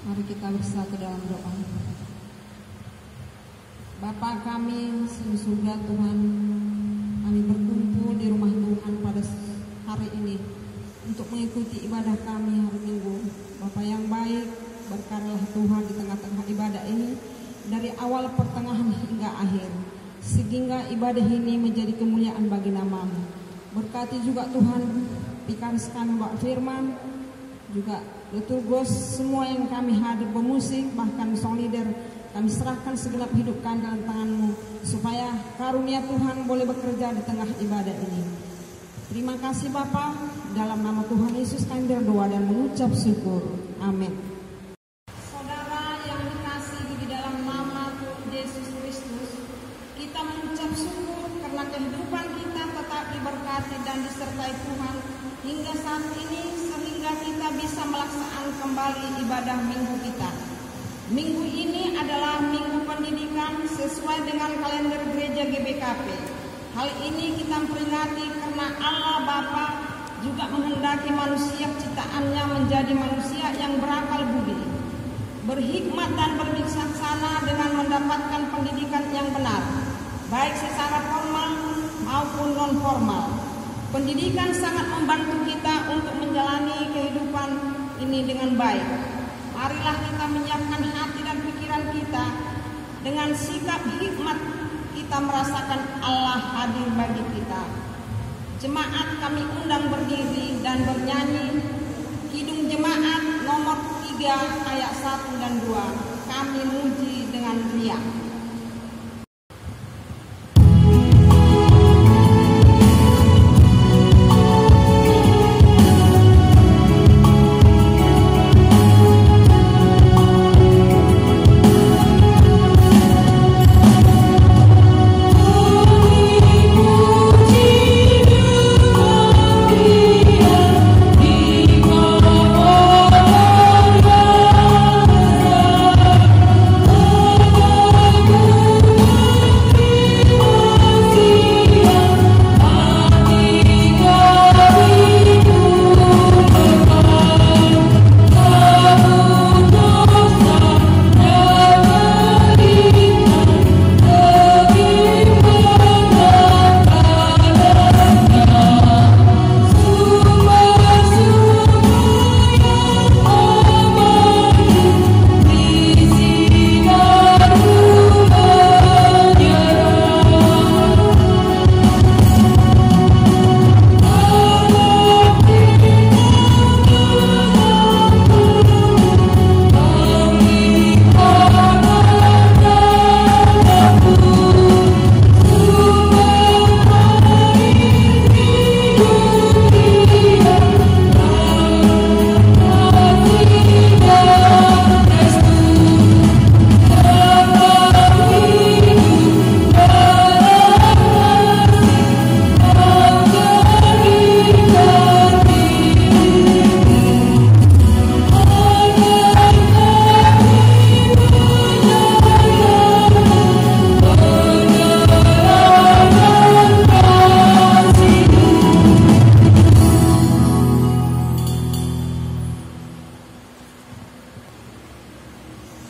Mari kita bersatu dalam doa. Bapa kami di surga Tuhan, kami berkumpul di rumah Tuhan pada hari ini untuk mengikuti ibadah kami hari Minggu. Bapa yang baik, berkatlah Tuhan di tengah-tengah ibadah ini dari awal pertengahan hingga akhir, sehingga ibadah ini menjadi kemuliaan bagi nama-Mu. Berkati juga Tuhan pikaris kami Mbak Firman, juga Dr. Gos, semua yang kami hadir pemusik, bahkan song leader, kami serahkan segenap hidup kami dalam tangan-Mu, supaya karunia Tuhan boleh bekerja di tengah ibadah ini. Terima kasih Bapa, dalam nama Tuhan Yesus kami berdoa dan mengucap syukur. Amin. Saudara yang dikasihi di dalam nama Tuhan Yesus Kristus, kita mengucap syukur karena kehidupan kita tetap diberkati dan disertai Tuhan hingga saat ini, sehingga kita bisa melaksanakan kembali ibadah minggu kita. Minggu ini adalah minggu pendidikan sesuai dengan kalender gereja GBKP. Hal ini kita peringati karena Allah Bapa juga menghendaki manusia ciptaannya menjadi manusia yang berakal budi, berhikmat dan berbijaksana dengan mendapatkan pendidikan yang benar, baik secara formal maupun non formal. Pendidikan sangat membantu kita untuk menjalani kehidupan ini dengan baik. Marilah kita menyiapkan hati dan pikiran kita dengan sikap hikmat, kita merasakan Allah hadir bagi kita. Jemaat kami undang berdiri dan bernyanyi Kidung Jemaat nomor 3 ayat 1 dan 2. Kami muji dengan riang.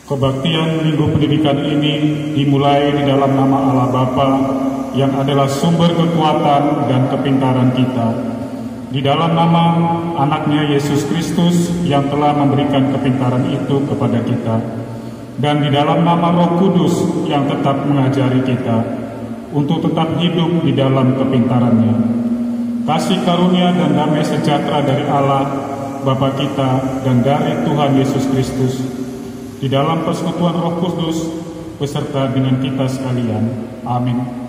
Kebaktian Minggu Pendidikan ini dimulai di dalam nama Allah Bapa yang adalah sumber kekuatan dan kepintaran kita, di dalam nama anaknya Yesus Kristus yang telah memberikan kepintaran itu kepada kita, dan di dalam nama Roh Kudus yang tetap mengajari kita untuk tetap hidup di dalam kepintarannya. Kasih karunia dan damai sejahtera dari Allah Bapa kita dan dari Tuhan Yesus Kristus di dalam persekutuan Roh Kudus beserta dengan kita sekalian. Amin.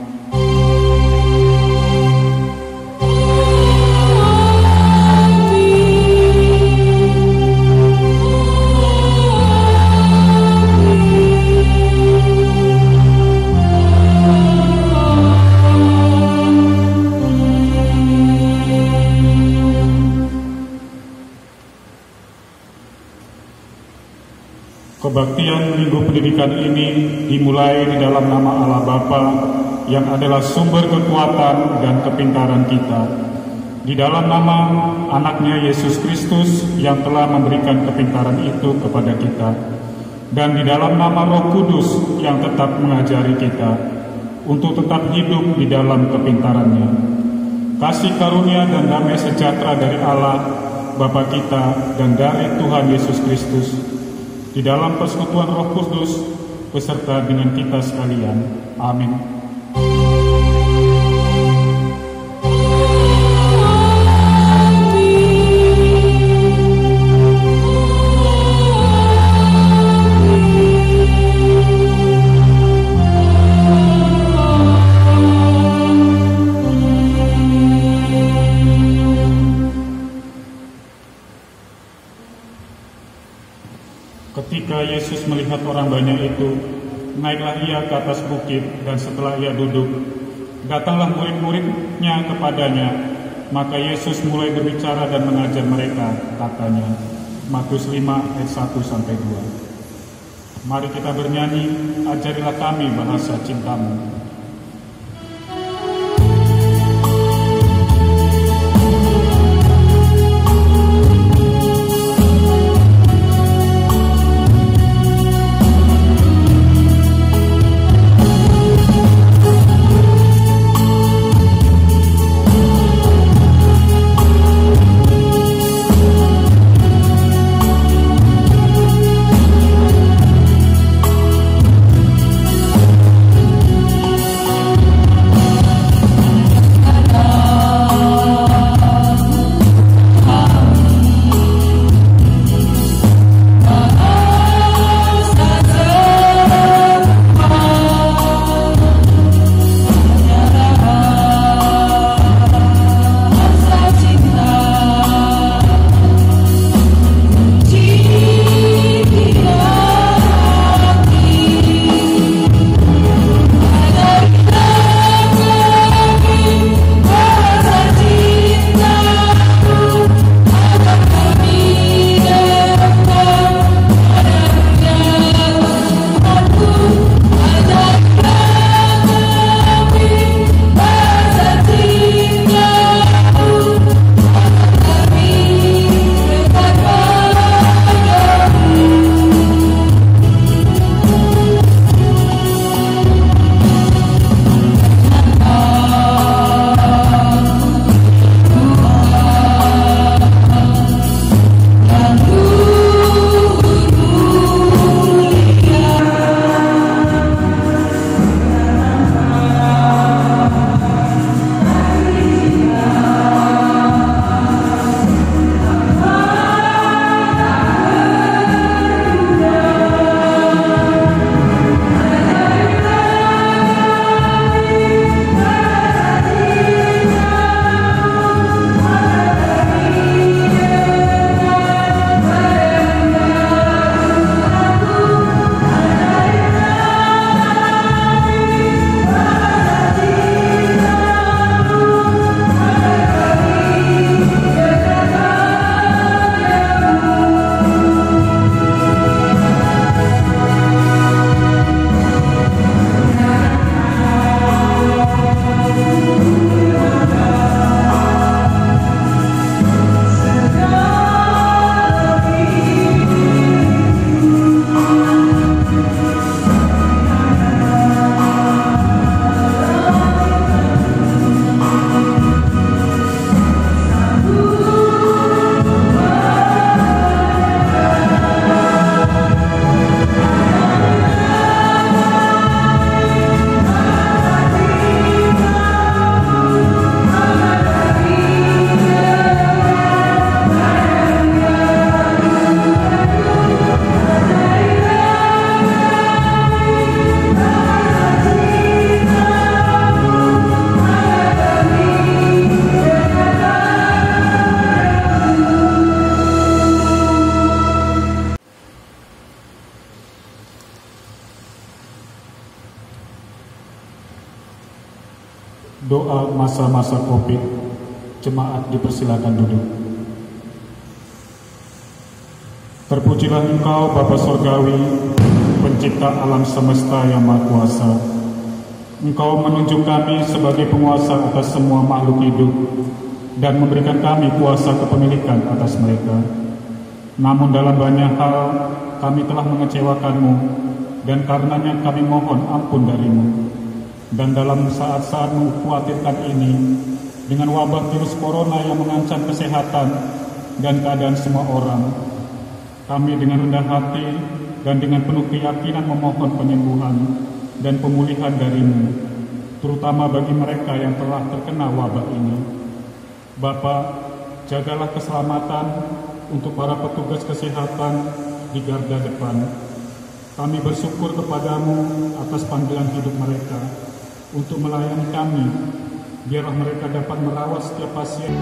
Kebaktian Minggu Pendidikan ini dimulai di dalam nama Allah Bapa yang adalah sumber kekuatan dan kepintaran kita, di dalam nama anaknya Yesus Kristus yang telah memberikan kepintaran itu kepada kita, dan di dalam nama Roh Kudus yang tetap mengajari kita untuk tetap hidup di dalam kepintarannya. Kasih karunia dan damai sejahtera dari Allah Bapa kita dan dari Tuhan Yesus Kristus di dalam persekutuan Roh Kudus beserta dengan kita sekalian. Amin. Ketika Yesus melihat orang banyak itu, naiklah ia ke atas bukit, dan setelah ia duduk, datanglah murid-muridnya kepadanya. Maka Yesus mulai berbicara dan mengajar mereka, katanya, Matius 5 ayat 1-2. Mari kita bernyanyi, ajarilah kami bahasa cintamu. Doa masa-masa Covid. Jemaat dipersilakan duduk. Terpujilah Engkau Bapa Surgawi, pencipta alam semesta yang Maha Kuasa. Engkau menunjuk kami sebagai penguasa atas semua makhluk hidup, dan memberikan kami kuasa kepemilikan atas mereka. Namun dalam banyak hal kami telah mengecewakan-Mu, dan karenanya kami mohon ampun dari-Mu. Dan dalam saat-saat mengkhawatirkan ini, dengan wabah virus corona yang mengancam kesehatan dan keadaan semua orang, kami dengan rendah hati dan dengan penuh keyakinan memohon penyembuhan dan pemulihan dari-Mu, terutama bagi mereka yang telah terkena wabah ini. Bapa, jagalah keselamatan untuk para petugas kesehatan di garda depan. Kami bersyukur kepadamu atas panggilan hidup mereka untuk melayani kami. Biarlah mereka dapat merawat setiap pasien.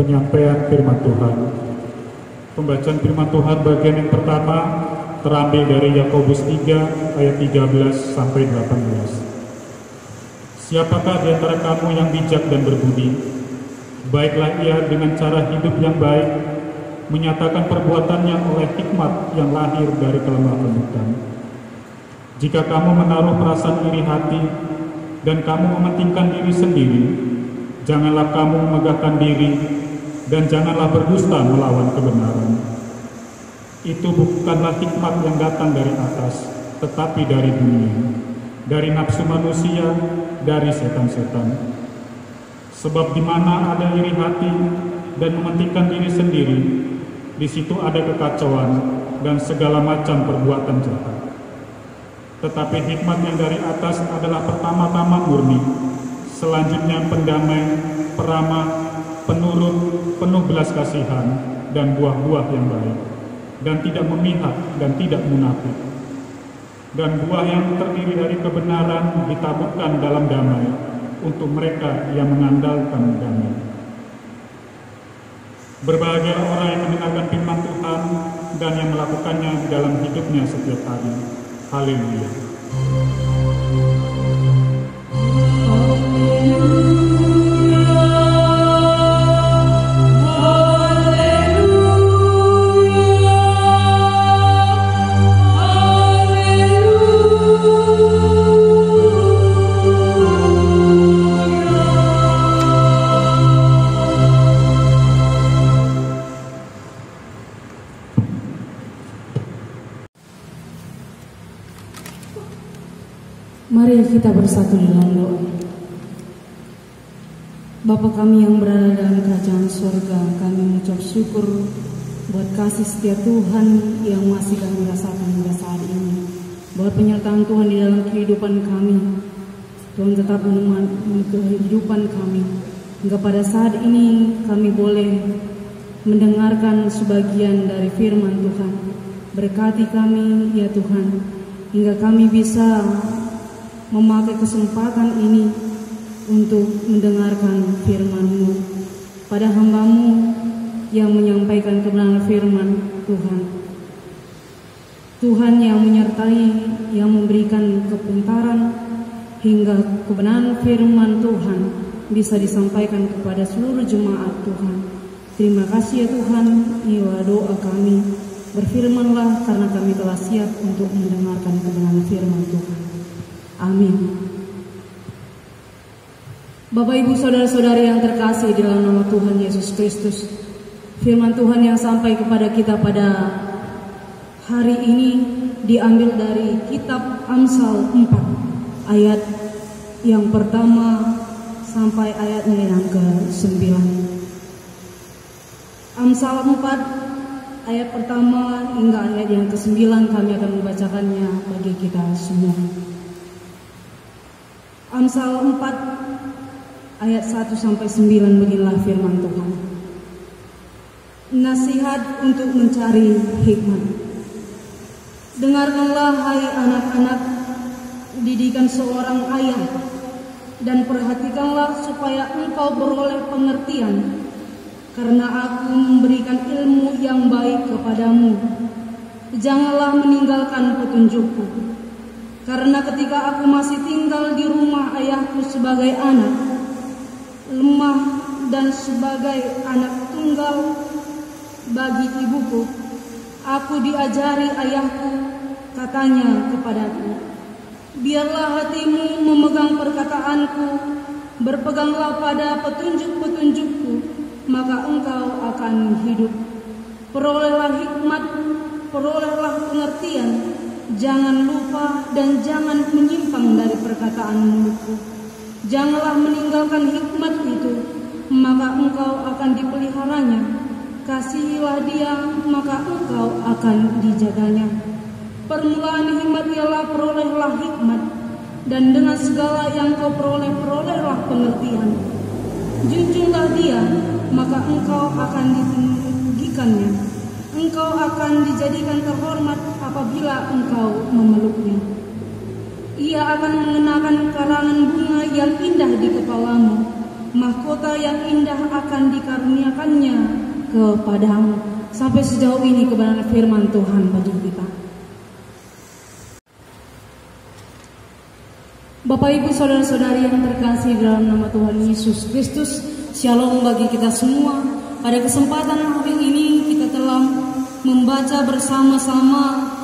Penyampaian firman Tuhan. Pembacaan firman Tuhan bagian yang pertama terambil dari Yakobus 3 ayat 13 sampai 18. Siapakah di antara kamu yang bijak dan berbudi? Baiklah ia dengan cara hidup yang baik, menyatakan perbuatannya oleh hikmat yang lahir dari kelemah lembutan. Jika kamu menaruh perasaan iri hati dan kamu mementingkan diri sendiri, janganlah kamu memegahkan diri dan janganlah berdusta melawan kebenaran. Itu bukanlah hikmat yang datang dari atas, tetapi dari dunia, dari nafsu manusia, dari setan-setan. Sebab di mana ada iri hati dan mementingkan diri sendiri, di situ ada kekacauan dan segala macam perbuatan jahat. Tetapi hikmat yang dari atas adalah pertama-tama murni, selanjutnya pendamai, peramah, penurut, penuh belas kasihan, dan buah-buah yang baik, dan tidak memihak dan tidak munafik. Dan buah yang terdiri dari kebenaran ditaburkan dalam damai untuk mereka yang mengandalkan damai. Berbahagialah orang yang mendengarkan firman Tuhan dan yang melakukannya di dalam hidupnya setiap hari. Haleluya. Hallelujah. kita bersatu di dalam doa. Bapa kami yang berada dalam kerajaan surga, kami mengucap syukur buat kasih setia Tuhan yang masih kami rasakan hingga saat ini. Buat penyertaan Tuhan di dalam kehidupan kami. Tuhan tetap menemani kehidupan kami. Hingga pada saat ini kami boleh mendengarkan sebagian dari firman Tuhan. Berkati kami ya Tuhan, hingga kami bisa memakai kesempatan ini untuk mendengarkan firman-Mu pada hamba-Mu yang menyampaikan kebenaran firman Tuhan. Tuhan yang menyertai, yang memberikan kepintaran hingga kebenaran firman Tuhan bisa disampaikan kepada seluruh jemaat Tuhan. Terima kasih ya Tuhan, inilah doa kami. Berfirmanlah karena kami telah siap untuk mendengarkan kebenaran firman Tuhan. Amin. Bapak Ibu Saudara-saudari yang terkasih di dalam nama Tuhan Yesus Kristus, firman Tuhan yang sampai kepada kita pada hari ini diambil dari kitab Amsal 4 ayat yang pertama sampai ayatnya yang ke-9. Amsal 4 ayat pertama hingga ayat yang ke-9 kami akan membacakannya bagi kita semua. Amsal 4 ayat 1 sampai 9 beginilah firman Tuhan. Nasihat untuk mencari hikmat. Dengarkanlah hai anak-anak didikan seorang ayah, dan perhatikanlah supaya engkau beroleh pengertian. Karena aku memberikan ilmu yang baik kepadamu, janganlah meninggalkan petunjukku. Karena ketika aku masih tinggal di rumah ayahku sebagai anak, lemah dan sebagai anak tunggal bagi ibuku, aku diajari ayahku, katanya kepadaku, biarlah hatimu memegang perkataanku, berpeganglah pada petunjuk-petunjukku, maka engkau akan hidup. Perolehlah hikmat, perolehlah pengertian, jangan lupa dan jangan menyimpang dari perkataan mulutku. Janganlah meninggalkan hikmat itu, maka engkau akan dipeliharanya. Kasihilah dia, maka engkau akan dijaganya. Permulaan hikmat ialah perolehlah hikmat, dan dengan segala yang kau peroleh, perolehlah pengertian. Junjunglah dia, maka engkau akan ditinggikannya. Engkau akan dijadikan terhormat apabila engkau memeluknya. Ia akan mengenakan karangan bunga yang indah di kepalamu. Mahkota yang indah akan dikaruniakannya kepadamu. Sampai sejauh ini kebenaran firman Tuhan bagi kita. Bapak Ibu Saudara-saudari yang terkasih dalam nama Tuhan Yesus Kristus, Shalom bagi kita semua. Pada kesempatan hari ini kita telah membaca bersama-sama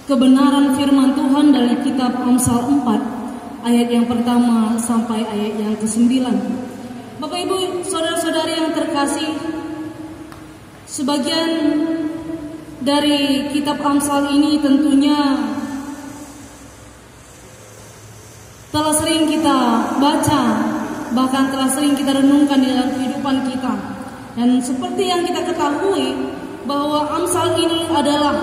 kebenaran firman Tuhan dari kitab Amsal 4 ayat yang pertama sampai ayat yang ke-9. Bapak Ibu Saudara-saudari yang terkasih, sebagian dari kitab Amsal ini tentunya telah sering kita baca, bahkan telah sering kita renungkan di dalam kehidupan kita. Dan seperti yang kita ketahui bahwa Amsal ini adalah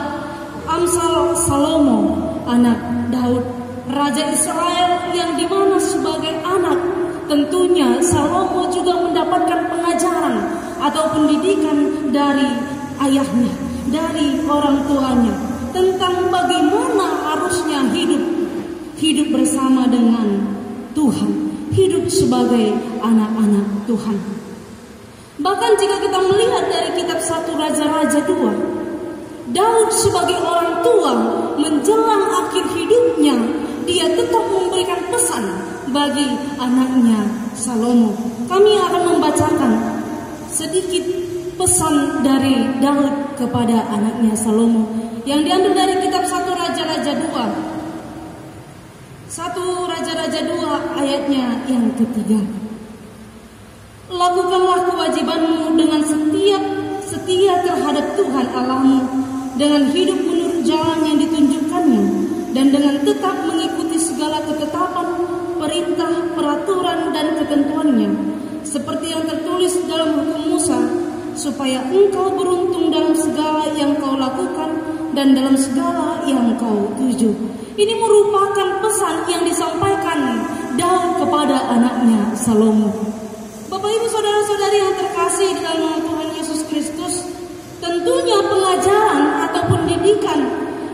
Amsal Salomo, anak Daud, Raja Israel yang dimana sebagai anak tentunya Salomo juga mendapatkan pengajaran atau pendidikan dari ayahnya, dari orang tuanya tentang bagaimana harusnya hidup bersama dengan Tuhan, hidup sebagai anak-anak Tuhan. Bahkan jika kita melihat dari kitab 1 Raja-Raja 2, Daud sebagai orang tua menjelang akhir hidupnya, dia tetap memberikan pesan bagi anaknya Salomo. Kami akan membacakan sedikit pesan dari Daud kepada anaknya Salomo yang diambil dari kitab 1 Raja-Raja 2. 1 Raja-Raja 2 ayatnya yang ketiga. Lakukanlah kewajibanmu dengan setia terhadap Tuhan Allahmu, dengan hidup menurut jalan yang ditunjukkannya, dan dengan tetap mengikuti segala ketetapan, perintah, peraturan, dan ketentuannya, seperti yang tertulis dalam hukum Musa, supaya engkau beruntung dalam segala yang kau lakukan dan dalam segala yang kau tuju. Ini merupakan pesan yang disampaikan Daud kepada anaknya Salomo. Bapak Ibu saudara-saudari yang terkasih di dalam Tuhan Yesus Kristus, tentunya pengajaran ataupun didikan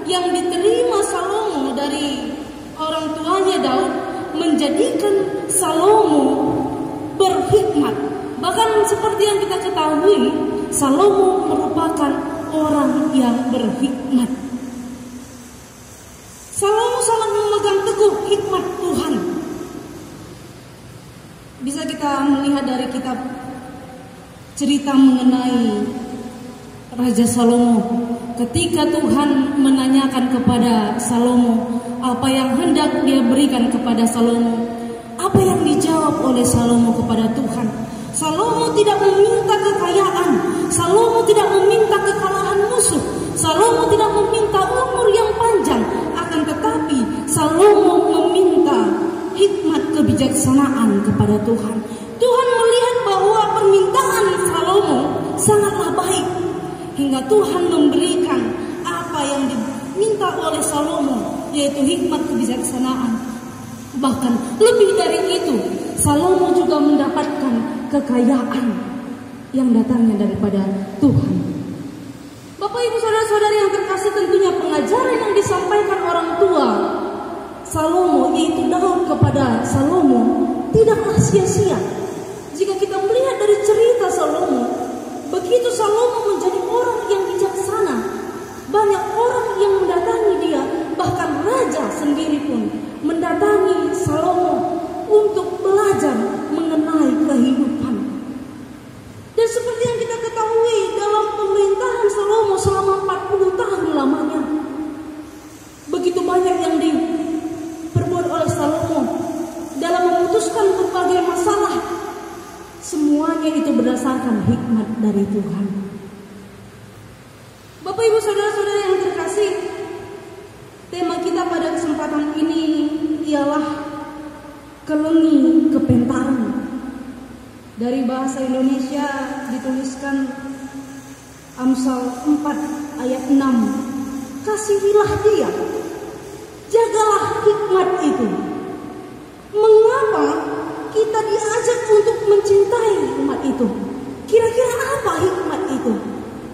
yang diterima Salomo dari orang tuanya Daud menjadikan Salomo berhikmat. Bahkan seperti yang kita ketahui, Salomo merupakan orang yang berhikmat. Salomo sangat memegang teguh hikmat Tuhan. Bisa kita melihat dari kitab cerita mengenai Raja Salomo. Ketika Tuhan menanyakan kepada Salomo apa yang hendak dia berikan kepada Salomo, apa yang dijawab oleh Salomo kepada Tuhan? Salomo tidak meminta kekayaan, Salomo tidak meminta kekalahan musuh, Salomo tidak meminta umur yang panjang, akan tetapi Salomo meminta hikmat kebijaksanaan kepada Tuhan. Tuhan melihat bahwa permintaan Salomo sangatlah baik, hingga Tuhan memberikan apa yang diminta oleh Salomo, yaitu hikmat kebijaksanaan. Bahkan lebih dari itu, Salomo juga mendapatkan kekayaan yang datangnya daripada Tuhan. Bapak Ibu saudara-saudari yang terkasih, tentunya pengajaran yang disampaikan orang tua Salomo, yaitu Daud kepada Salomo, tidaklah sia-sia. Jika kita melihat dari cerita Salomo, begitu Salomo menjadi orang yang bijaksana, banyak orang yang mendatangi dia, bahkan raja sendiri pun mendatangi Salomo untuk belajar mengenai kehidupan. Dan seperti yang kita ketahui, dalam pemerintahan Salomo selama 40 tahun lamanya, begitu banyak yang diperbuat oleh Salomo dalam memutuskan berbagai masalah. Semuanya itu berdasarkan hikmat dari Tuhan. Bapak Ibu saudara-saudara yang terkasih, tema kita pada kesempatan ini ialah kelengi kepentaran. Dari bahasa Indonesia dituliskan Amsal 4 ayat 6. Kasihilah dia, jagalah hikmat itu. Mengapa kita diajak untuk mencintai hikmat itu? Kira-kira apa hikmat itu?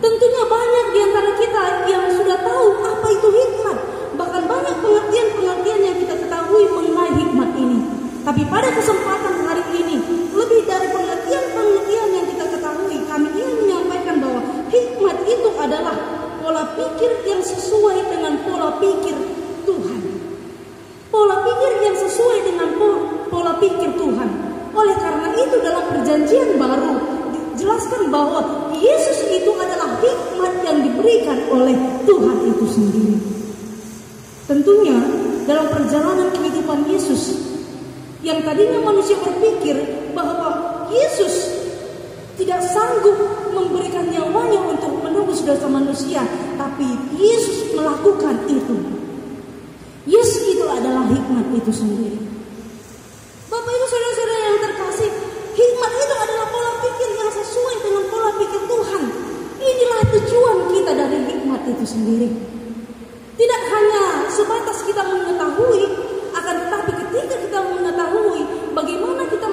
Tentunya banyak di antara kita yang sudah tahu apa itu hikmat. Bahkan banyak pengertian-pengertian yang kita ketahui mengenai hikmat ini. Tapi pada kesempatan hari ini, lebih dari pengertian-pengertian yang kita ketahui, kami ingin menyampaikan bahwa hikmat itu adalah pola pikir yang sesuai dengan pola pikir Tuhan. Pola pikir yang sesuai dengan pola pikir Tuhan. Oleh karena itu dalam perjanjian baru dijelaskan bahwa Yesus itu adalah hikmat yang diberikan oleh Tuhan itu sendiri. Tentunya dalam perjalanan kehidupan Yesus, yang tadinya manusia berpikir bahwa Yesus tidak sanggup memberikan nyawanya untuk menebus dosa manusia, tapi Yesus melakukan itu. Yesus itu adalah hikmat itu sendiri. Bapak Ibu saudara-saudara yang terkasih, hikmat itu adalah pola pikir yang sesuai dengan pola pikir Tuhan. Inilah tujuan kita dari hikmat itu sendiri. Tidak hanya sebatas kita mengetahui, akan tetapi ketika kita mengetahui bagaimana kita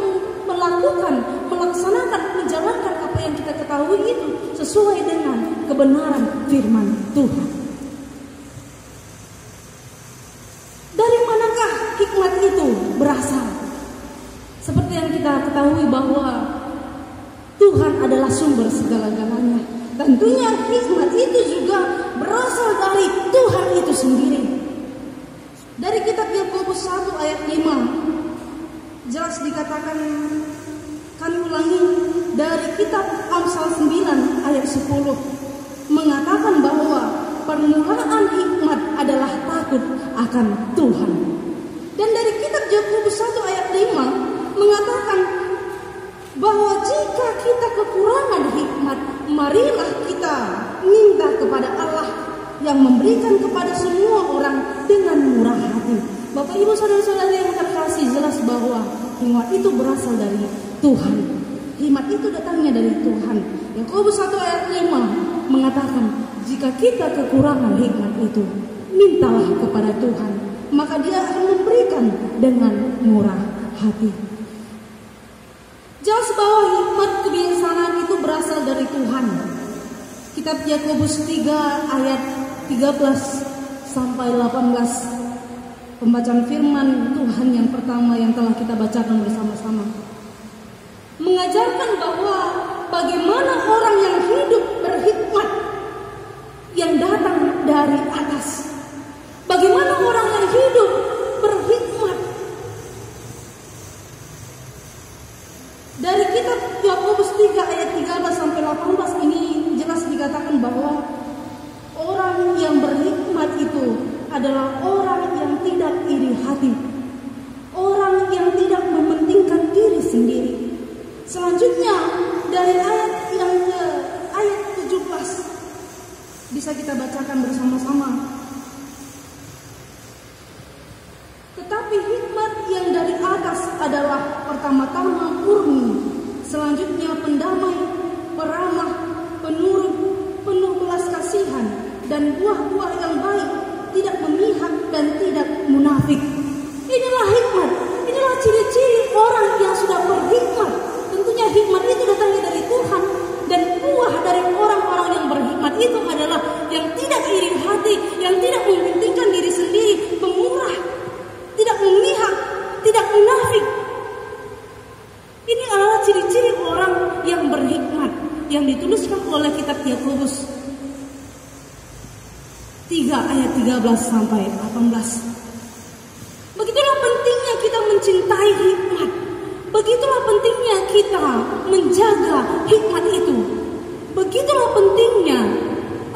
melaksanakan, menjalankan apa yang kita ketahui itu sesuai dengan kebenaran firman Tuhan. Dari manakah hikmat itu berasal? Seperti yang kita ketahui bahwa Tuhan adalah sumber segala-galanya. Tentunya hikmat itu juga berasal dari Tuhan itu sendiri. Dari kitab Yakobus 1 ayat 5 jelas dikatakan, kami ulangi, dari kitab Amsal 9 ayat 10 mengatakan bahwa permulaan hikmat adalah takut akan Tuhan. Dan dari kitab Yakobus 1 ayat 5 mengatakan bahwa jika kita kekurangan hikmat, marilah kita minta kepada Allah yang memberikan kepada semua orang dengan murah hati. Bapak Ibu saudara-saudara yang terkasih, jelas bahwa hikmat itu berasal dari Tuhan. Hikmat itu datangnya dari Tuhan. Yakobus 1 ayat 5 mengatakan, jika kita kekurangan hikmat itu, mintalah kepada Tuhan, maka Dia akan memberikan dengan murah hati. Jelas bahwa hikmat kebijaksanaan itu berasal dari Tuhan. Kitab Yakobus 3 ayat 13 sampai 18. Pembacaan firman Tuhan yang pertama yang telah kita bacakan bersama-sama mengajarkan bahwa bagaimana orang yang hidup berhikmat yang datang dari atas. Bagaimana orang yang hidup berhikmat. Dari kitab Yakobus 3 ayat 13 sampai 18 ini jelas dikatakan bahwa orang yang berhikmat itu adalah orang yang tidak iri hati, orang yang tidak mementingkan diri sendiri. Selanjutnya dari ayat yang ke ayat 17 bisa kita bacakan bersama-sama. Tetapi hikmat yang dari atas adalah pertama-tama murni, selanjutnya pendamai, peramah, penurut, penuh belas kasihan, dan buah-buah yang baik, tidak memihak dan tidak munafik. Inilah hikmat, inilah ciri-ciri orang yang sudah berhikmat. Tentunya hikmat itu datangnya dari Tuhan, dan buah dari orang-orang yang berhikmat itu adalah yang tidak iri hati, yang tidak mementingkan diri sendiri, pemurah, tidak memihak, tidak munafik. Ini adalah ciri-ciri orang yang berhikmat yang dituliskan oleh kitab Yakobus 3 ayat 13 sampai 18. Begitulah pentingnya kita mencintai hikmat. Begitulah pentingnya kita menjaga hikmat itu. Begitulah pentingnya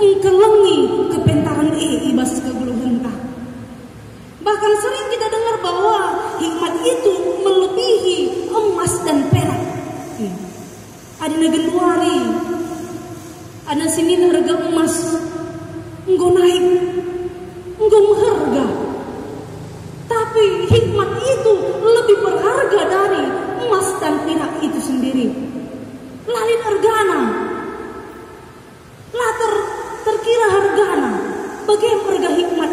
engkelengi kepentaran ibas keguluhentah. Bahkan sering kita dengar bahwa hikmat itu melebihi emas dan perak. Ada negenuari, ada sini harga emas, engkau naik, engkau mengharga. Tapi hikmat itu lebih berharga dari emas dan perak itu sendiri. Lalin hargana, latar terkira hargana, bagaimana harga hikmat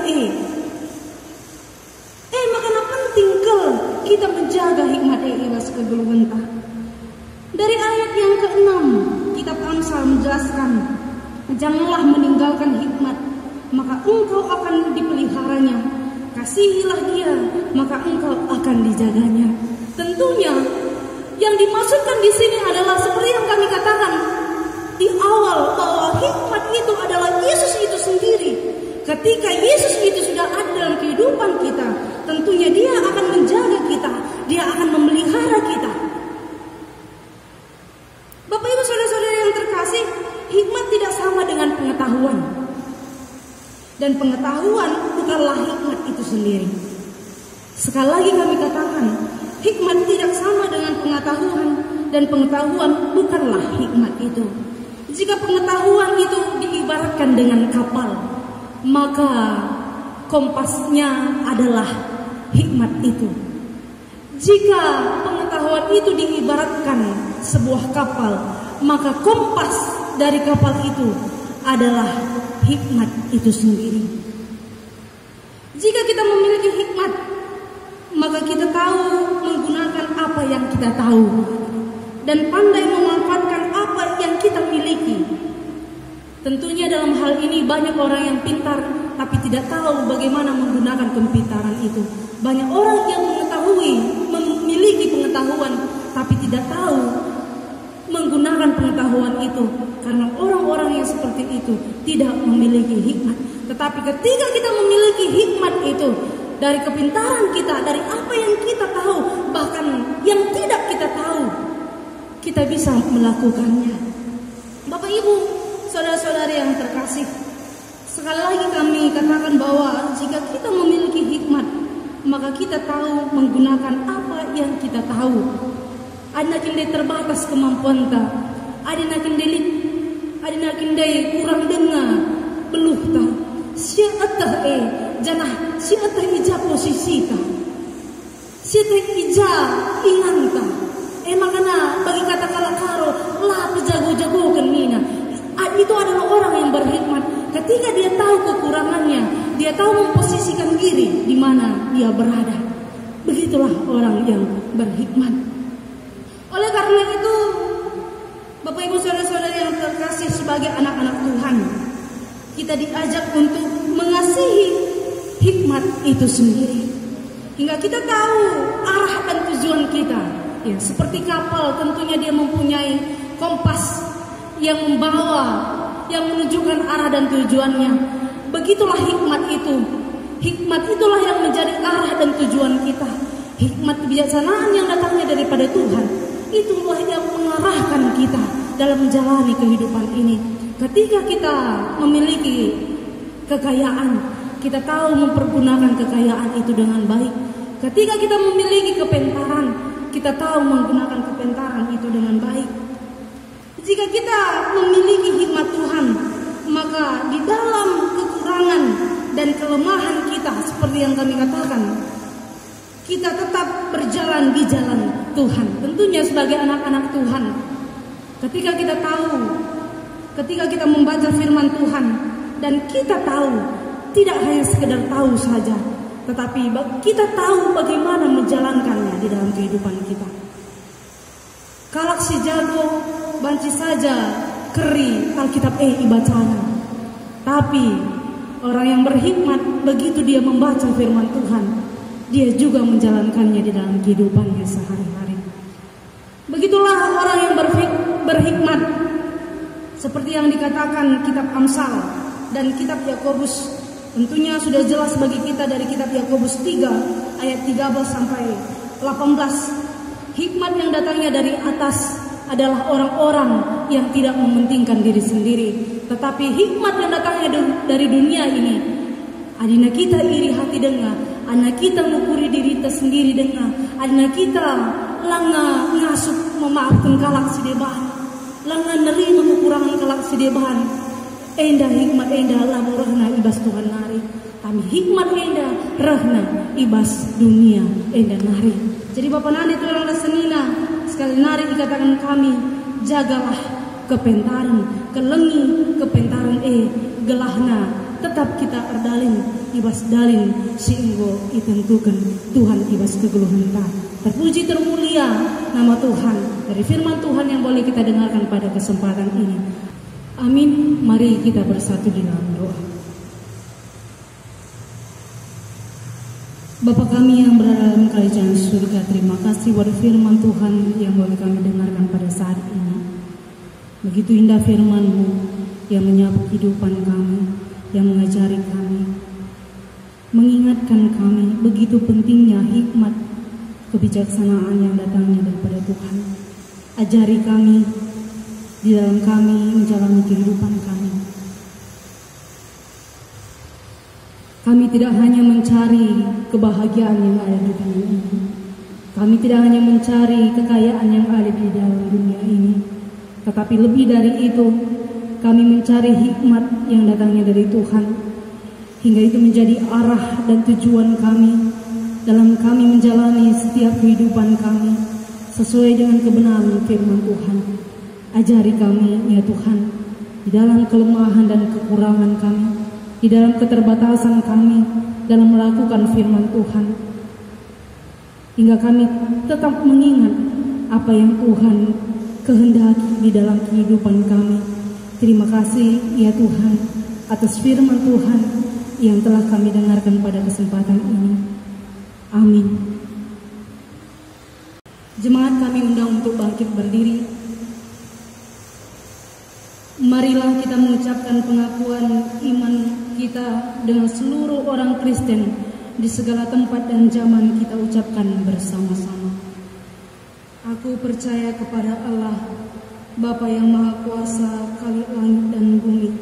makanya penting kita menjaga hikmat ibas keguluhentah. Dari ayat yang ke-6 kitab Amsal menjelaskan, janganlah meninggalkan hikmat, maka engkau akan dipeliharanya. Kasihilah dia, maka engkau akan dijaganya. Tentunya yang dimaksudkan di sini adalah seperti yang kami katakan di awal, bahwa hikmat itu adalah Yesus itu sendiri. Ketika Yesus itu sudah ada dalam kehidupan kita, tentunya Dia akan menjaga kita, Dia akan memelihara kita. Bapak Ibu saudara-saudara yang terkasih, hikmat tidak sama dengan pengetahuan. Dan pengetahuan bukanlah hikmat itu sendiri. Sekali lagi kami katakan, hikmat tidak sama dengan pengetahuan, dan pengetahuan bukanlah hikmat itu. Jika pengetahuan itu diibaratkan dengan kapal, maka kompasnya adalah hikmat itu. Jika pengetahuan itu diibaratkan sebuah kapal, maka kompas dari kapal itu adalah hikmat itu sendiri. Jika kita memiliki hikmat, maka kita tahu menggunakan apa yang kita tahu dan pandai memanfaatkan apa yang kita miliki. Tentunya dalam hal ini banyak orang yang pintar tapi tidak tahu bagaimana menggunakan kepintaran itu. Banyak orang yang memiliki pengetahuan tapi tidak tahu menggunakan pengetahuan itu, karena orang-orang yang seperti itu tidak memiliki hikmat. Tetapi ketika kita memiliki hikmat itu, dari kepintaran kita, dari apa yang kita tahu, bahkan yang tidak kita tahu, kita bisa melakukannya. Bapak Ibu, saudara-saudari yang terkasih, sekali lagi kami katakan bahwa jika kita memiliki hikmat, maka kita tahu menggunakan apa yang kita tahu. Ada kinde terbatas kemampuan ta, ada kinde kurang dengar beluh ta, siatah janah si atah ija posisita, si atah ija inganta. Makana bagi kata kalakaro lah jago-jago kan mina. Itu adalah orang yang berhikmat. Ketika dia tahu kekurangannya, dia tahu memposisikan diri di mana dia berada. Begitulah orang yang berhikmat. Oleh karena itu, Bapak Ibu saudara-saudari yang terkasih, sebagai anak-anak Tuhan, kita diajak untuk mengasihi hikmat itu sendiri. Hingga kita tahu arah dan tujuan kita. Ya, seperti kapal, tentunya dia mempunyai kompas yang membawa, yang menunjukkan arah dan tujuannya. Begitulah hikmat itu. Hikmat itulah yang menjadi arah dan tujuan kita. Hikmat kebijaksanaan yang datangnya daripada Tuhan, itulah yang mengarahkan kita dalam menjalani kehidupan ini. Ketika kita memiliki kekayaan, kita tahu mempergunakan kekayaan itu dengan baik. Ketika kita memiliki kepintaran, kita tahu menggunakan kepintaran itu dengan baik. Jika kita memiliki hikmat Tuhan, maka di dalam kekurangan dan kelemahan kita, seperti yang kami katakan, kita tetap berjalan di jalan Tuhan. Tentunya sebagai anak-anak Tuhan, ketika kita tahu, ketika kita membaca firman Tuhan, dan kita tahu, tidak hanya sekedar tahu saja, tetapi kita tahu bagaimana menjalankannya di dalam kehidupan kita. Kalak si jago banci saja keri Alkitab ibacana. Tapi orang yang berhikmat, begitu dia membaca firman Tuhan, dia juga menjalankannya di dalam kehidupannya sehari-hari. Begitulah orang yang berhikmat, seperti yang dikatakan kitab Amsal dan kitab Yakobus. Tentunya sudah jelas bagi kita dari kitab Yakobus 3 ayat 13 sampai 18. Hikmat yang datangnya dari atas adalah orang-orang yang tidak mementingkan diri sendiri, tetapi hikmat yang datangnya dari dunia ini, adina kita iri hati dengar, anak kita mengukuri diri kita sendiri dengar, anak kita langa ngasup memaafkan kalak sidebahan, langa nerima kekurangan kalak sidebahan. Endah hikmat endah lamu rohna ibas Tuhan nari, kami hikmat endah rohna ibas dunia endah nari. Jadi Bapak Nani Tulang Senina, sekali nari dikatakan kami, jagalah kepentaran, kelengi kepentaran gelahna, tetap kita erdalin ibas dalin singgo itentukan Tuhan ibas kegeluhan ta. Terpuji termulia nama Tuhan dari firman Tuhan yang boleh kita dengarkan pada kesempatan ini. Amin. Mari kita bersatu di dalam doa. Bapa kami yang berada dalam kerajaan surga, terima kasih buat firman Tuhan yang boleh kami dengarkan pada saat ini. Begitu indah firman-Mu yang menyapu kehidupan kami, yang mengajari kami, mengingatkan kami begitu pentingnya hikmat kebijaksanaan yang datangnya daripada Tuhan. Ajari kami di dalam kami menjalani kehidupan kami. Kami tidak hanya mencari kebahagiaan yang ada di dunia ini. Kami tidak hanya mencari kekayaan yang ada di dalam dunia ini. Tetapi lebih dari itu, kami mencari hikmat yang datangnya dari Tuhan. Hingga itu menjadi arah dan tujuan kami dalam kami menjalani setiap kehidupan kami sesuai dengan kebenaran firman Tuhan. Ajari kami ya Tuhan, di dalam kelemahan dan kekurangan kami, di dalam keterbatasan kami dalam melakukan firman Tuhan, hingga kami tetap mengingat apa yang Tuhan kehendaki di dalam kehidupan kami. Terima kasih ya Tuhan atas firman Tuhan yang telah kami dengarkan pada kesempatan ini. Amin. Jemaat kami undang untuk bangkit berdiri. Marilah kita mengucapkan pengakuan iman kita dengan seluruh orang Kristen di segala tempat dan zaman. Kita ucapkan bersama-sama. Aku percaya kepada Allah, Bapa yang Maha Kuasa, Khalik langit dan bumi,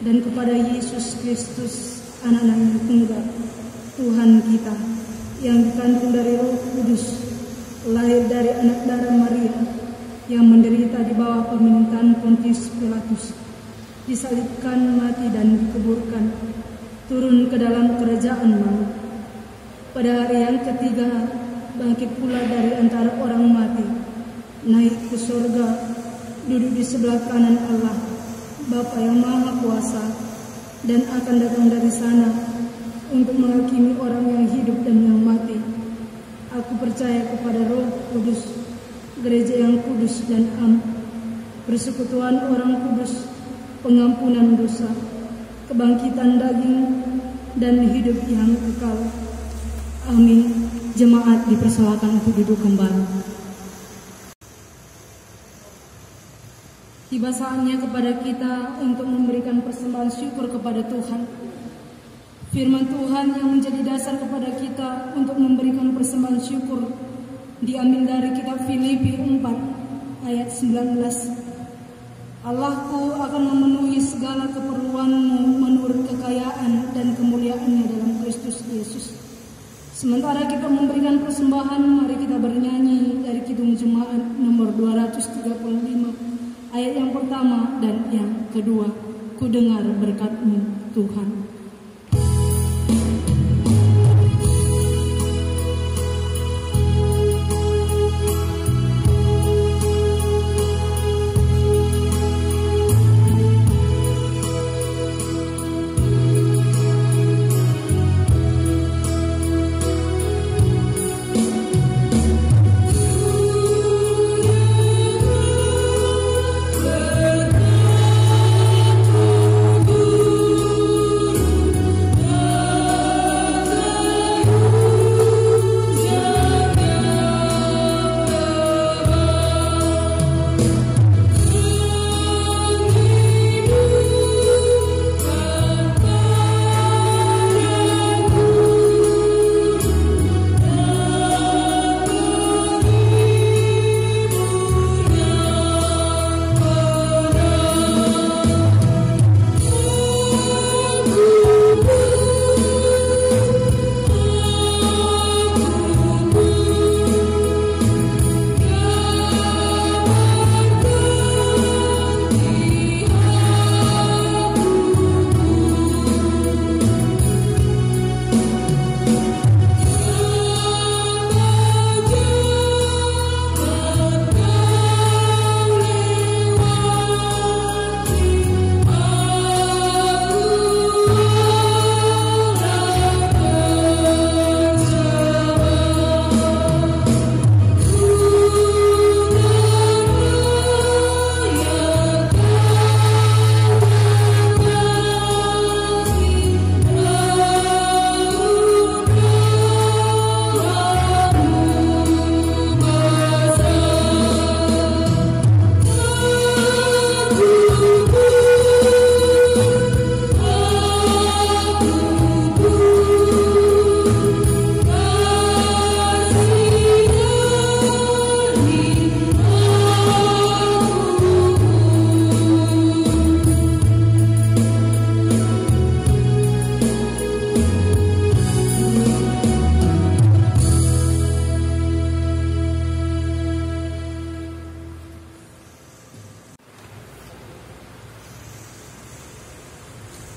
dan kepada Yesus Kristus, anak-anak yang tunggal, Tuhan kita, yang dikandung dari Roh Kudus, lahir dari anak darah Maria, yang menderita di bawah pemerintahan Pontius Pilatus, disalibkan, mati dan dikuburkan, turun ke dalam kerajaan-Mu. Pada hari yang ketiga, bangkit pula dari antara orang mati, naik ke surga, duduk di sebelah kanan Allah, Bapa yang Maha Kuasa, dan akan datang dari sana untuk menghakimi orang yang hidup dan yang mati. Aku percaya kepada Roh Kudus, gereja yang kudus dan am, persekutuan orang kudus, pengampunan dosa, kebangkitan daging, dan hidup yang kekal. Amin. Jemaat dipersilakan untuk duduk kembali. Tiba saatnya kepada kita untuk memberikan persembahan syukur kepada Tuhan. Firman Tuhan yang menjadi dasar kepada kita untuk memberikan persembahan syukur diambil dari kitab Filipi 4 ayat 19. Allahku akan memenuhi segala keperluanmu menurut kekayaan dan kemuliaannya dalam Kristus Yesus. Sementara kita memberikan persembahan, mari kita bernyanyi dari Kidung Jemaat nomor 235 ayat yang pertama dan yang kedua. Ku dengar berkat-Mu Tuhan.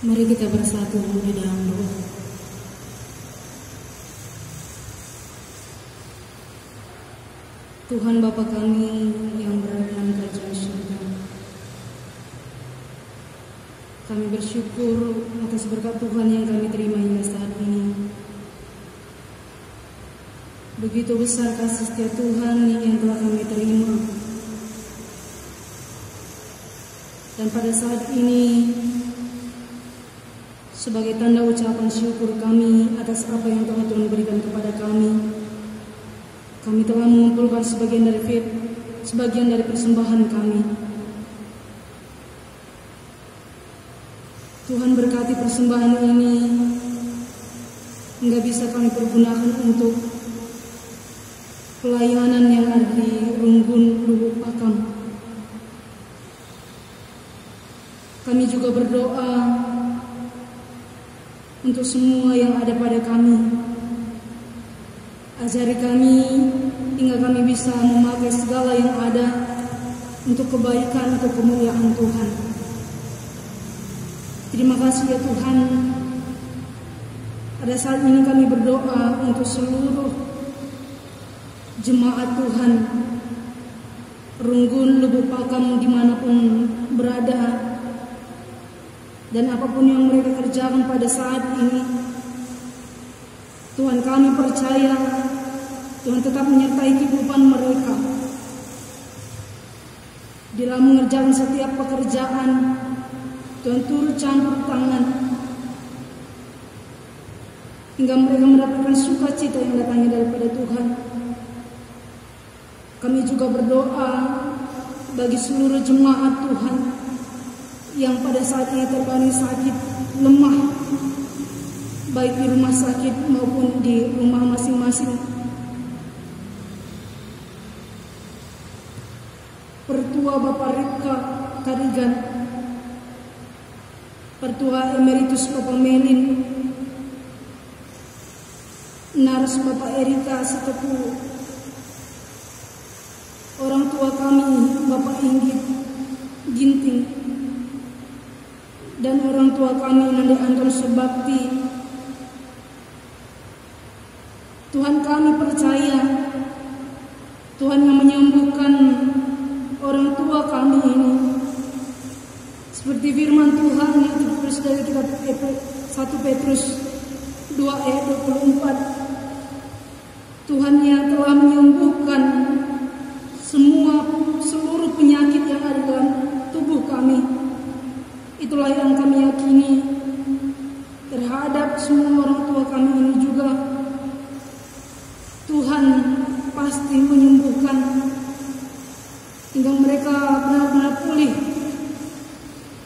Mari kita bersatu di dalam doa. Tuhan Bapa kami yang berada dalam kerajaan surga, kami bersyukur atas berkat Tuhan yang kami terima hingga saat ini. Begitu besar kasih setia Tuhan yang telah kami terima. Dan pada saat ini, sebagai tanda ucapan syukur kami atas apa yang telah Tuhan berikan kepada kami telah mengumpulkan sebagian dari persembahan kami. Tuhan berkati persembahan ini, enggak bisa kami pergunakan untuk pelayanan yang ada di Runggun Lubuk Pakam. Kami juga berdoa untuk semua yang ada pada kami. Ajari kami hingga kami bisa memakai segala yang ada untuk kebaikan, untuk kemuliaan Tuhan. Terima kasih ya Tuhan, Pada saat ini kami berdoa untuk seluruh jemaat Tuhan Runggun Lubuk Pakam dimanapun berada, dan apapun yang mereka kerjakan pada saat ini, Tuhan kami percaya Tuhan tetap menyertai kehidupan mereka dalam mengerjakan setiap pekerjaan. Tuhan turut campur tangan hingga mereka mendapatkan sukacita yang datangnya daripada Tuhan. Kami juga berdoa bagi seluruh jemaat Tuhan yang pada saat ini terbaring sakit, lemah, baik di rumah sakit maupun di rumah masing-masing. Pertua Bapak Ripka Karigan, Pertua Emeritus Bapak Melin, Nars Bapak Erika Sitepu, orang tua kami Bapak Inggit Ginting, dan orang tua kami Nande Anton Subakti. Tuhan kami percaya Tuhan yang menyembuhkan orang tua kami ini, seperti firman Tuhan yang tertulis dari kitab 1 Petrus 2 ayat 24. Tuhan yang telah menyembuhkan seluruh penyakit yang ada dalam tubuh kami. Itulah yang kami yakini terhadap semua orang tua kami ini juga. Tuhan pasti menyembuhkan hingga mereka benar-benar pulih.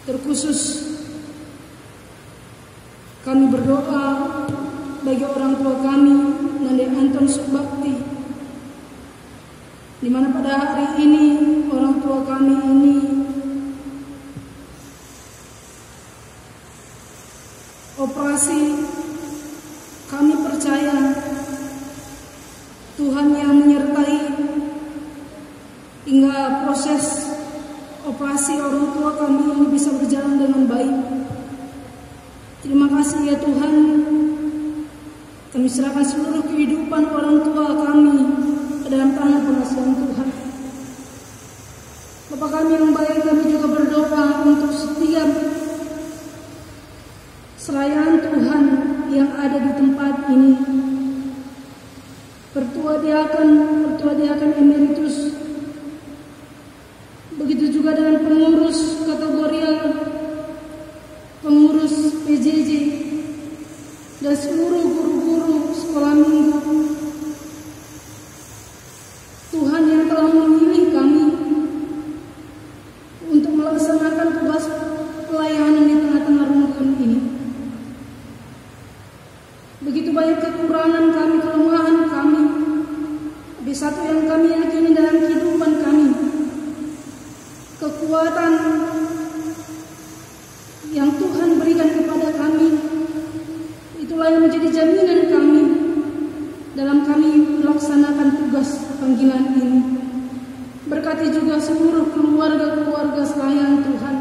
Terkhusus kami berdoa bagi orang tua kami Nande Anton Subakti, di mana pada hari ini orang tua kami ini operasi. Kami percaya Tuhan yang menyertai hingga proses operasi orang tua kami ini bisa berjalan dengan baik. Terima kasih ya Tuhan. Kami serahkan seluruh kehidupan orang tua kami ke dalam tangan pengasihan Tuhan. Bapa kami yang baik, kami juga berdoa untuk setiap serayaan Tuhan yang ada di tempat ini. Pertua Diakan Emeritus, begitu juga dengan pengurus kategorial, pengurus PJJ, dan seluruh guru-guru sekolah minggu. Tuhan yang telah memilih kami untuk melaksanakan tugas pelayanan di tengah-tengah Runggun ini. Begitu banyak kekurangan kami, kelemahan kami, tapi satu yang kami yakini dalam kehidupan kami, kekuatan yang Tuhan berikan kepada kami, itulah yang menjadi jaminan kami dalam kami melaksanakan tugas panggilan ini. Berkati juga seluruh keluarga-keluarga selayan Tuhan,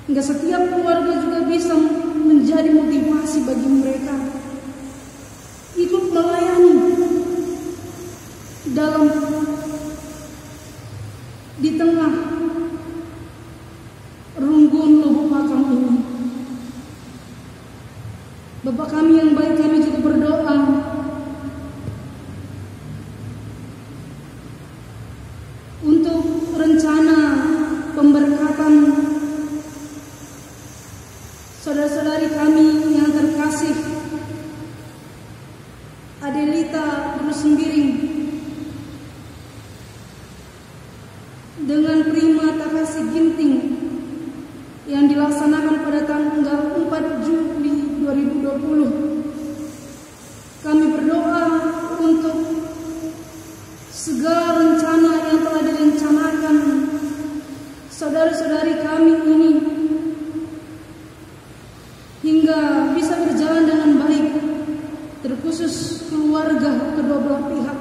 hingga setiap keluarga juga bisa menjadi motivasi bagi mereka ikut melayani dalam di tengah Runggun Lubuk Pakam ini. Bapak kami yang baik, kami juga berdoa untuk rencana pemberkatan saudara-saudari kami yang terkasih Adelita Rusembiring dengan Prima Takasih Ginting yang dilaksanakan pada tanggal 4 Juli 2020. Kami berdoa untuk segala rencana yang telah direncanakan saudara-saudari kami ini hingga bisa berjalan dengan baik, terkhusus keluarga kedua belah pihak.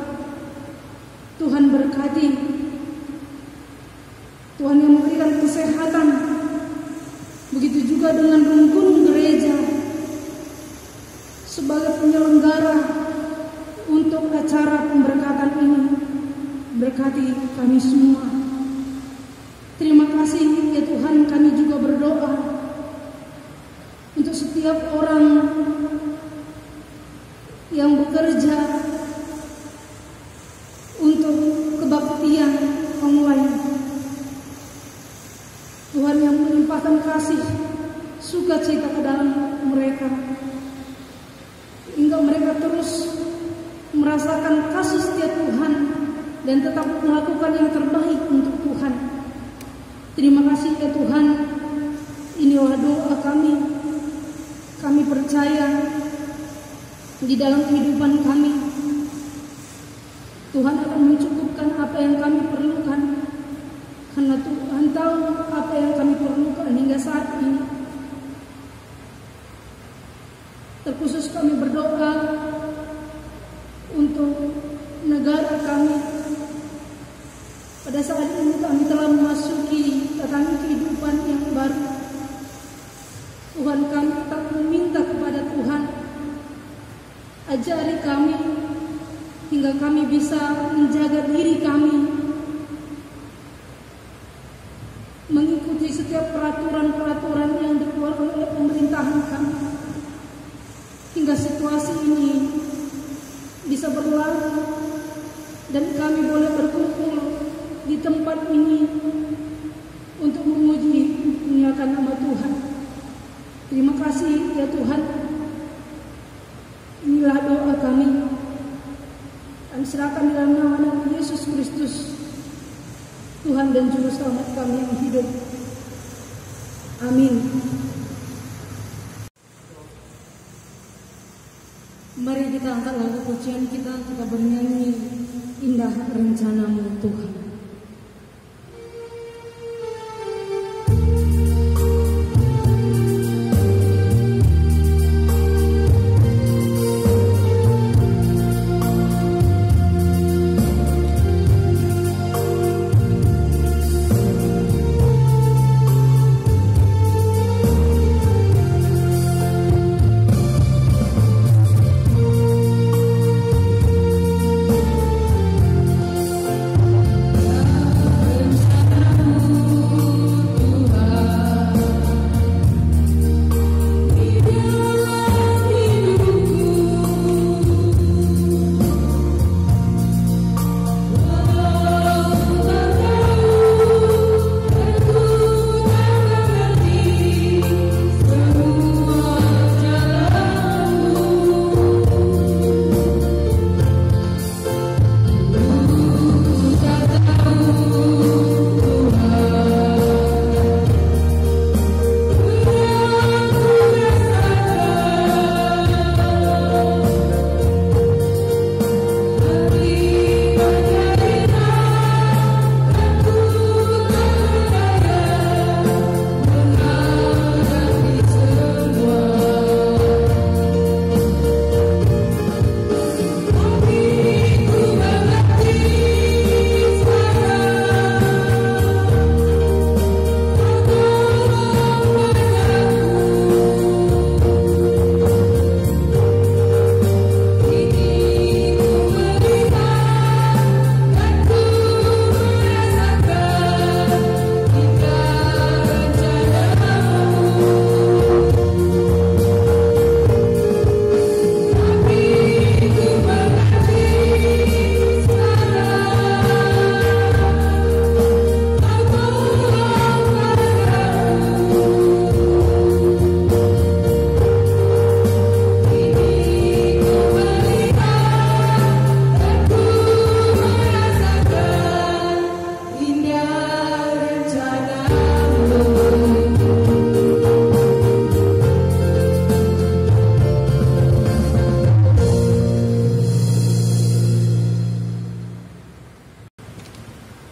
Tuhan berkati, Tuhan yang memberikan kesehatan. Begitu juga dengan Runggun Gereja kami semua. Terima kasih ya Tuhan, kami juga berdoa untuk setiap orang yang bekerja untuk kebaktian online. Tuhan yang melimpahkan kasih, sukacita ke dalam mereka, hingga mereka terus merasakan kasih setia Tuhan dan tetap melakukan yang terbaik untuk Tuhan. Terima kasih ya Tuhan. Inilah doa kami. Kami percaya di dalam kehidupan kami Tuhan akan mencukupkan apa yang kami perlukan, karena Tuhan tahu apa yang kami perlukan hingga saat ini. Terkhusus kami berdoa untuk negara kami. Pada saat ini kami telah memasuki tatanan kehidupan yang baru. Tuhan, kami tetap meminta kepada Tuhan, ajari kami hingga kami bisa menjaga diri kami, mengikuti setiap peraturan-peraturan yang dikeluarkan oleh pemerintahan kami, hingga situasi ini bisa berlalu dan kami boleh berkumpul di tempat ini untuk memuji memuliakan nama Tuhan. Terima kasih ya Tuhan. Inilah doa kami, kami serahkan dalam nama Yesus Kristus, Tuhan dan Juru Selamat kami yang hidup. Amin. Mari kita angkat lagu pujian kita bernyanyi Indah Rencana-Mu Tuhan.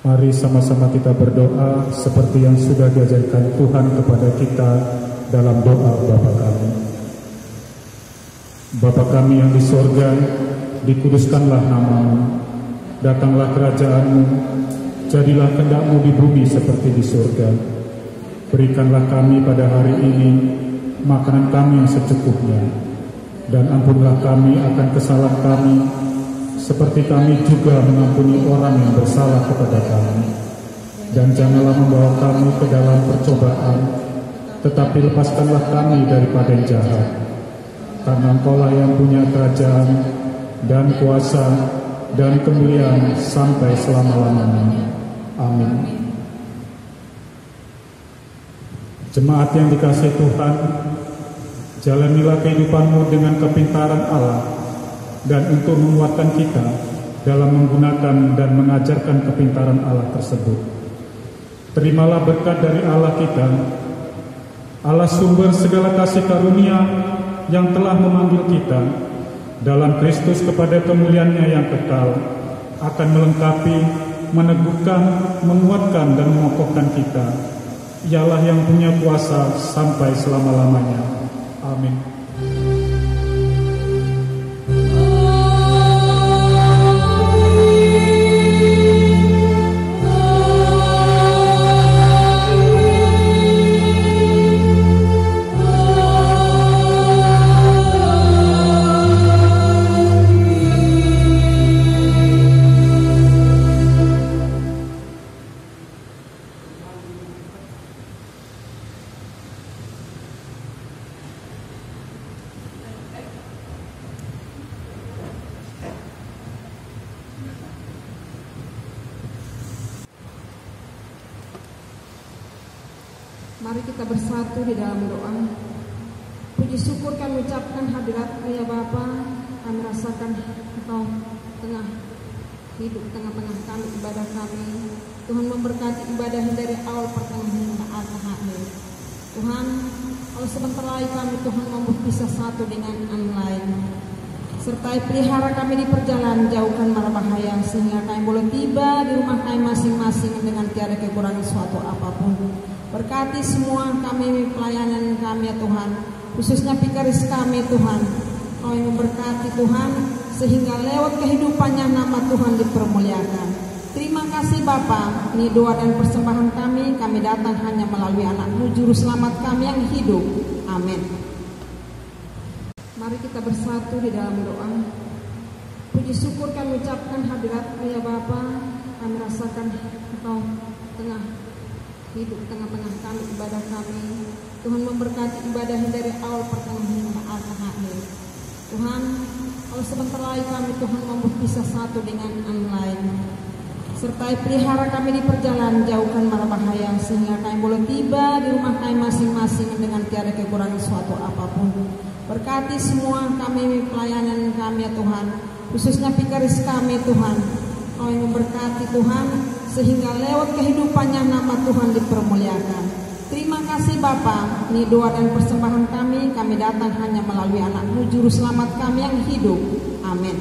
Mari sama-sama kita berdoa seperti yang sudah diajarkan Tuhan kepada kita dalam doa Bapa kami. Bapa kami yang di sorga, dikuduskanlah nama-Mu, datanglah kerajaan-Mu, jadilah kehendak-Mu di bumi seperti di sorga. Berikanlah kami pada hari ini makanan kami yang secukupnya, dan ampunlah kami akan kesalahan kami, seperti kami juga mengampuni orang yang bersalah kepada kami. Dan janganlah membawa kami ke dalam percobaan, tetapi lepaskanlah kami daripada yang jahat. Karena Engkaulah yang punya kerajaan dan kuasa dan kemuliaan sampai selama-lamanya. Amin. Jemaat yang dikasihi Tuhan, jalanilah kehidupanmu dengan kepintaran Allah, dan untuk menguatkan kita dalam menggunakan dan mengajarkan kepintaran Allah tersebut. Terimalah berkat dari Allah kita, Allah sumber segala kasih karunia yang telah memanggil kita dalam Kristus kepada kemuliaan-Nya yang kekal, akan melengkapi, meneguhkan, menguatkan, dan mengokohkan kita. Ialah yang punya kuasa sampai selama-lamanya. Amin. Mari kita bersatu di dalam doa. Puji syukur kami ucapkan hadirat-Mu ya Bapa. Kami rasakan Engkau tengah hidup tengah-tengah kami, ibadah kami. Tuhan memberkati ibadah dari awal pertengahan hingga akhir. Tuhan, kalau sebentar lagi kami Tuhan membuat pisah satu dengan yang lain. Sertai pelihara kami di perjalanan, jauhkan mara bahaya, sehingga kami boleh tiba di rumah kami masing-masing dengan tiada kekurangan suatu apapun. Berkati semua kami, pelayanan kami ya Tuhan, khususnya pikaris kami Tuhan. Kau yang memberkati Tuhan, sehingga lewat kehidupannya nama Tuhan dipermuliakan. Terima kasih Bapa. Ini doa dan persembahan kami datang hanya melalui anak-Mu Juru Selamat kami yang hidup. Amin. Mari kita bersatu di dalam doa. Puji syukur kami ucapkan hadirat-Mu ya Bapa. Kami rasakan Engkau tengah hidup tengah-tengah kami, ibadah kami. Tuhan memberkati ibadah dari awal pertengahan hingga akhir. Tuhan, kalau sebentar lagi kami Tuhan membuat pisah satu dengan yang lain. Sertai pelihara kami di perjalanan, jauhkan mara bahaya, sehingga kami boleh tiba di rumah kami masing-masing dengan tiada kekurangan suatu apapun. Berkati semua kami, pelayanan kami ya Tuhan, khususnya pikaris kami Tuhan. Kau yang memberkati Tuhan, sehingga lewat kehidupannya nama Tuhan dipermuliakan. Terima kasih Bapa. Ini doa dan persembahan kami datang hanya melalui anak-Mu Juru Selamat kami yang hidup. Amin.